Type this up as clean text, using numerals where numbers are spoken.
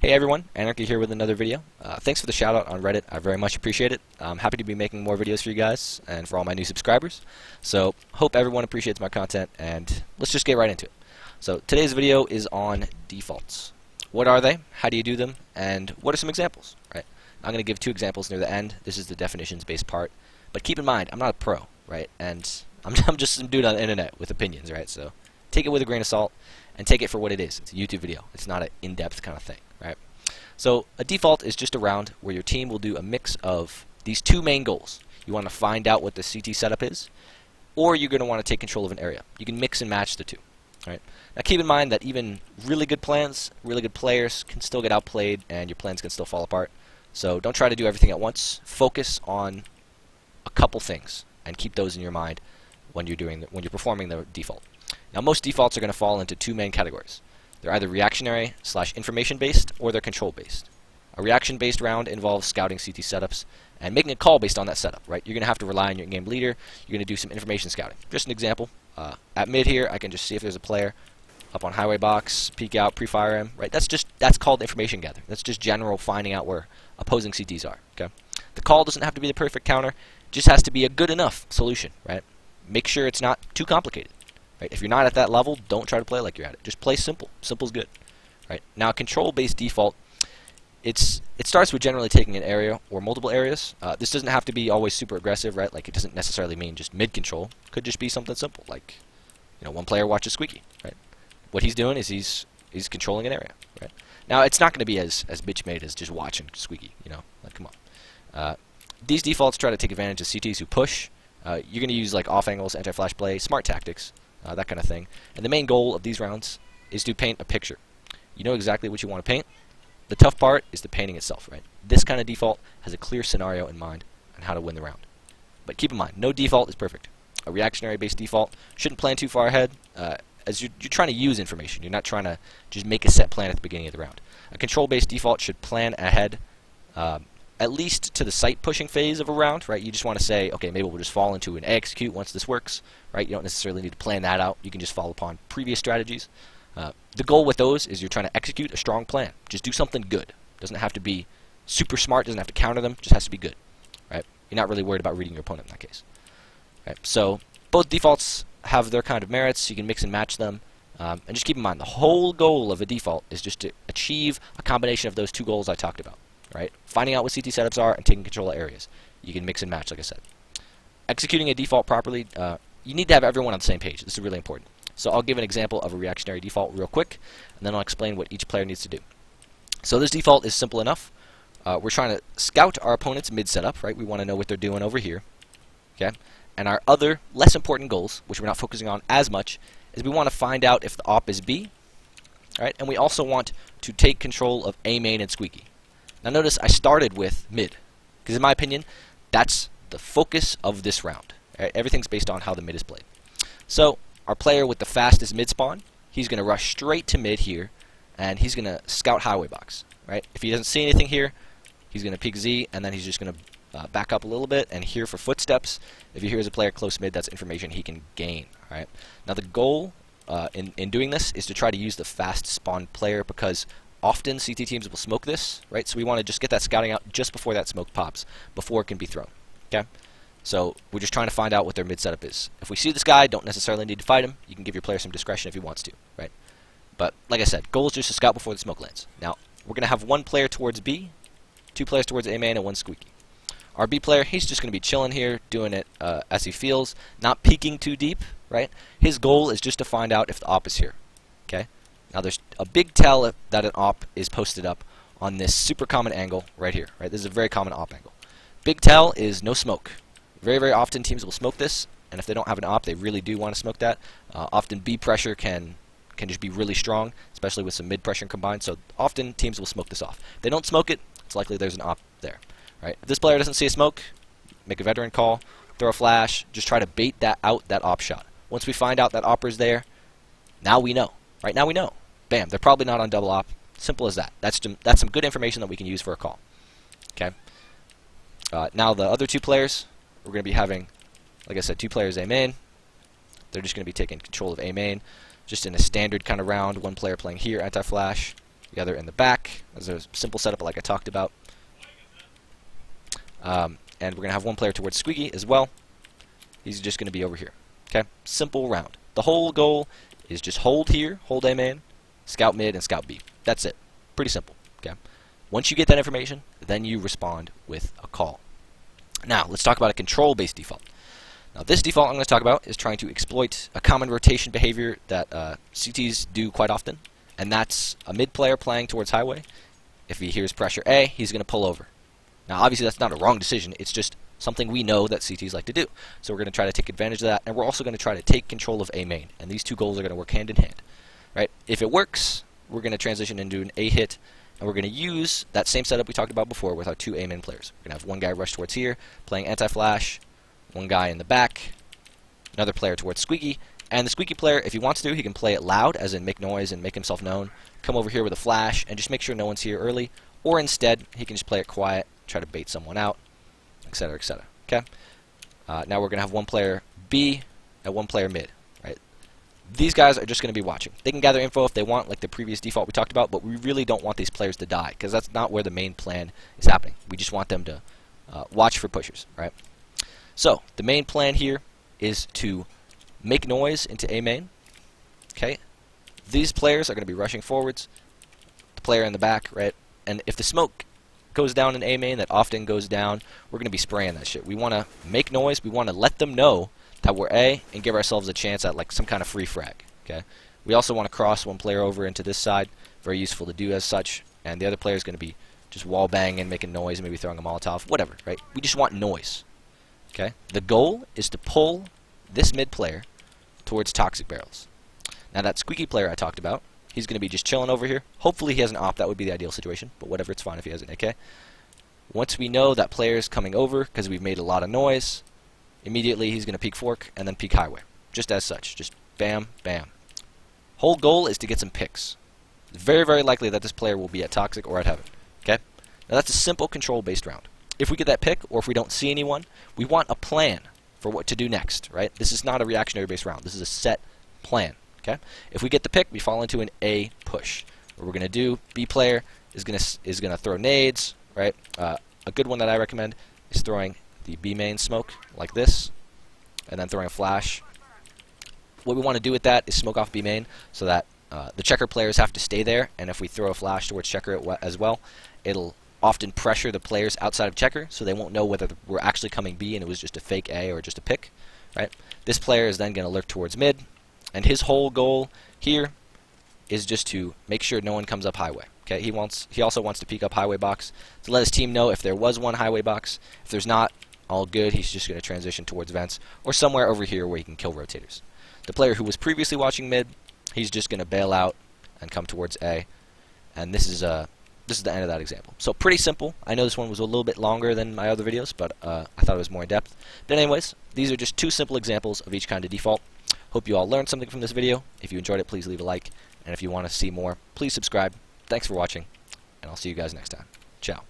Hey everyone, Anarchy here with another video. Thanks for the shout out on Reddit, I very much appreciate it. I'm happy to be making more videos for you guys and for all my new subscribers. So, hope everyone appreciates my content and let's just get right into it. So, today's video is on defaults. What are they, how do you do them, and what are some examples? Right? I'm going to give two examples near the end. This is the definitions based part. But keep in mind, I'm not a pro, right? And I'm just some dude on the internet with opinions, right? So, take it with a grain of salt and take it for what it is. It's a YouTube video. It's not an in-depth kind of thing. Right? So a default is just a round where your team will do a mix of these two main goals. You want to find out what the CT setup is, or you're going to want to take control of an area. You can mix and match the two. Right? Now keep in mind that even really good plans, really good players can still get outplayed and your plans can still fall apart. So don't try to do everything at once. Focus on a couple things and keep those in your mind when you're performing the default. Now most defaults are going to fall into two main categories. They're either reactionary / information-based, or they're control-based. A reaction-based round involves scouting CT setups and making a call based on that setup, right? You're going to have to rely on your in-game leader. You're going to do some information scouting. Just an example. At mid here, I can just see if there's a player up on highway box, peek out, pre-fire him, right? That's called information gathering. That's just general finding out where opposing CTs are, okay? The call doesn't have to be the perfect counter. It just has to be a good enough solution, right? Make sure it's not too complicated. Right? If you're not at that level, don't try to play like you're at it. Just play simple. Simple's good. Right? Now, control-based default, it starts with generally taking an area or multiple areas. This doesn't have to be always super aggressive, right? Like it doesn't necessarily mean just mid-control. Could just be something simple, like one player watches Squeaky. Right? What he's doing is he's controlling an area. Right? Now, it's not going to be as bitch-made as just watching Squeaky. Like come on. These defaults try to take advantage of CTs who push. You're going to use like off angles, anti-flash play, smart tactics. That kind of thing. And the main goal of these rounds is to paint a picture. You know exactly what you want to paint. The tough part is the painting itself, right? This kind of default has a clear scenario in mind on how to win the round. But keep in mind, no default is perfect. A reactionary-based default shouldn't plan too far ahead, as you're trying to use information. You're not trying to just make a set plan at the beginning of the round. A control-based default should plan ahead, at least to the site pushing phase of a round, right? You just want to say, okay, maybe we'll just fall into an A execute once this works, right? You don't necessarily need to plan that out. You can just fall upon previous strategies. The goal with those is you're trying to execute a strong plan. Just do something good. Doesn't have to be super smart, doesn't have to counter them, just has to be good, right? You're not really worried about reading your opponent in that case. Right? So both defaults have their kind of merits. You can mix and match them. And just keep in mind, the whole goal of a default is just to achieve a combination of those two goals I talked about. Right? Finding out what CT setups are and taking control of areas. You can mix and match, like I said. Executing a default properly, you need to have everyone on the same page. This is really important. So I'll give an example of a reactionary default real quick, and then I'll explain what each player needs to do. So this default is simple enough. We're trying to scout our opponent's mid setup, right? We want to know what they're doing over here. Okay? And our other, less important goals, which we're not focusing on as much, is we want to find out if the op is B, right? And we also want to take control of A main and Squeaky. Now notice I started with mid, because in my opinion, that's the focus of this round. Right? Everything's based on how the mid is played. So our player with the fastest mid spawn, he's going to rush straight to mid here, and he's going to scout highway box. Right? If he doesn't see anything here, he's going to peek Z, and then he's just going to back up a little bit and hear for footsteps. If he hears a player close mid, that's information he can gain. Right? Now the goal in doing this is to try to use the fast spawn player, because often CT teams will smoke this, right? So we want to just get that scouting out just before that smoke pops, before it can be thrown. Okay? So we're just trying to find out what their mid setup is. If we see this guy, don't necessarily need to fight him. You can give your player some discretion if he wants to, right? But like I said, goal is just to scout before the smoke lands. Now, we're going to have one player towards B, two players towards A main, and one Squeaky. Our B player, he's just going to be chilling here, doing it as he feels, not peeking too deep, right? His goal is just to find out if the op is here, okay? Now there's a big tell that an op is posted up on this super common angle right here. Right? This is a very common op angle. Big tell is no smoke. Very, very often teams will smoke this, and if they don't have an op, they really do want to smoke that. Often B pressure can just be really strong, especially with some mid pressure combined, so often teams will smoke this off. If they don't smoke it, it's likely there's an op there. Right? If this player doesn't see a smoke, make a veteran call, throw a flash, just try to bait that op shot. Once we find out that opper's there, now we know. Right? Now we know. Bam, they're probably not on double op. Simple as that. That's some good information that we can use for a call. Okay. Now the other two players, we're going to be having, like I said, two players A main. They're just going to be taking control of A main, just in a standard kind of round. One player playing here, anti-flash. the other in the back. As a simple setup like I talked about. And we're going to have one player towards Squeaky as well. He's just going to be over here. Okay, simple round. The whole goal is just hold here, hold A main, scout mid, and scout B. That's it. Pretty simple. Okay. Once you get that information, then you respond with a call. Now, let's talk about a control-based default. Now, this default I'm going to talk about is trying to exploit a common rotation behavior that CTs do quite often, and that's a mid player playing towards highway. If he hears pressure A, he's going to pull over. Now, obviously, that's not a wrong decision. It's just something we know that CTs like to do. So we're going to try to take advantage of that, and we're also going to try to take control of A main. And these two goals are going to work hand in hand. Right? If it works, we're going to transition into an A hit, and we're going to use that same setup we talked about before with our two A main players. We're going to have one guy rush towards here, playing anti-flash, one guy in the back, another player towards Squeaky, and the Squeaky player, if he wants to, he can play it loud, as in make noise and make himself known, come over here with a flash, and just make sure no one's here early, or instead, he can just play it quiet, try to bait someone out, etc., etc. Okay? Now we're going to have one player B and one player mid. Right? These guys are just going to be watching. They can gather info if they want, like the previous default we talked about, but we really don't want these players to die, because that's not where the main plan is happening. We just want them to watch for pushers. Right? So, the main plan here is to make noise into A main. Okay? These players are going to be rushing forwards. The player in the back, right? And if the smoke goes down in A main, that often goes down, we're going to be spraying that shit. We want to make noise. We want to let them know that we're A and give ourselves a chance at like some kind of free frag. Okay? We also want to cross one player over into this side. Very useful to do as such. And the other player is going to be just wall banging, making noise, maybe throwing a Molotov, whatever. Right? We just want noise. Okay? The goal is to pull this mid player towards toxic barrels. Now that Squeaky player I talked about, he's going to be just chilling over here. Hopefully he has an op. That would be the ideal situation. But whatever, it's fine if he has an AK. Once we know that player is coming over because we've made a lot of noise, immediately he's going to peek fork and then peek highway. Just as such. Just bam, bam. Whole goal is to get some picks. It's very, very likely that this player will be at toxic or at heaven. Okay? Now that's a simple control-based round. If we get that pick, or if we don't see anyone, we want a plan for what to do next. Right? This is not a reactionary-based round. This is a set plan. Okay? If we get the pick, we fall into an A push. What we're going to do, B player is going to throw nades, right? A good one that I recommend is throwing the B main smoke like this, and then throwing a flash. What we want to do with that is smoke off B main so that the checker players have to stay there, and if we throw a flash towards checker as well, it'll often pressure the players outside of checker, so they won't know whether we're actually coming B and it was just a fake A or just a pick. Right? This player is then going to lurk towards mid, and his whole goal here is just to make sure no one comes up highway. Okay, he also wants to peek up highway box to let his team know if there was one highway box. If there's not, all good. He's just going to transition towards vents or somewhere over here where he can kill rotators. The player who was previously watching mid, he's just going to bail out and come towards A. And this is the end of that example. So pretty simple. I know this one was a little bit longer than my other videos, but I thought it was more in depth. But anyways, these are just two simple examples of each kind of default. Hope you all learned something from this video. If you enjoyed it, please leave a like. And if you want to see more, please subscribe. Thanks for watching, and I'll see you guys next time. Ciao.